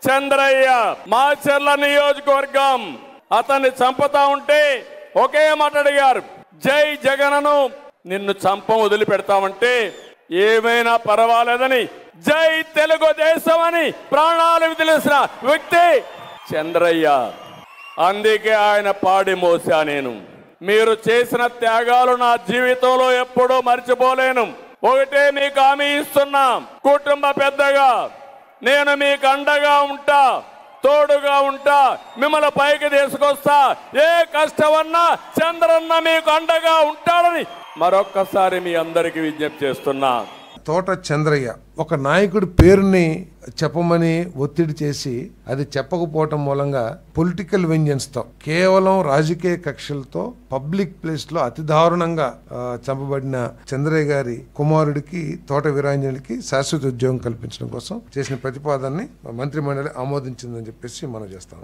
చంద్రయ్య మాచర్ల నియోజకవర్గం అతన్ని చంపుతా ఉంటే ఒకే మాట అడిగారు, జై జగనను నిన్ను చంపం వదిలిపెడతామంటే ఏమైనా పర్వాలేదని జై తెలుగుదేశం అని ప్రాణాలు వదిలేసిన వ్యక్తి చంద్రయ్య. అందుకే ఆయన పాడి మోసా నేను. మీరు చేసిన త్యాగాలు నా జీవితంలో ఎప్పుడూ మర్చిపోలేను. ఒకటే మీకు హామీ ఇస్తున్నా, కుటుంబ పెద్దగా నేను మీకు అండగా ఉంటా, తోడుగా ఉంటా, మిమ్మల్ని పైకి తీసుకొస్తా. ఏ కష్టమన్నా చంద్రన్న మీకు అండగా ఉంటాడని మరొక్కసారి మీ అందరికీ విజ్ఞప్తి చేస్తున్నా. తోట చంద్రయ్య ఒక నాయకుడి పేరుని చెప్పమని ఒత్తిడి చేసి అది చెప్పకపోవటం మూలంగా పొలిటికల్ వెంజన్స్ తో కేవలం రాజకీయ కక్షలతో పబ్లిక్ ప్లేస్ లో అతి దారుణంగా చంపబడిన చంద్రయ్య గారి కుమారుడికి తోట వీరాంజలికి శాశ్వత ఉద్యోగం కల్పించడం కోసం చేసిన ప్రతిపాదనని మంత్రి మండలి ఆమోదించిందని చెప్పేసి మనం చేస్తాం.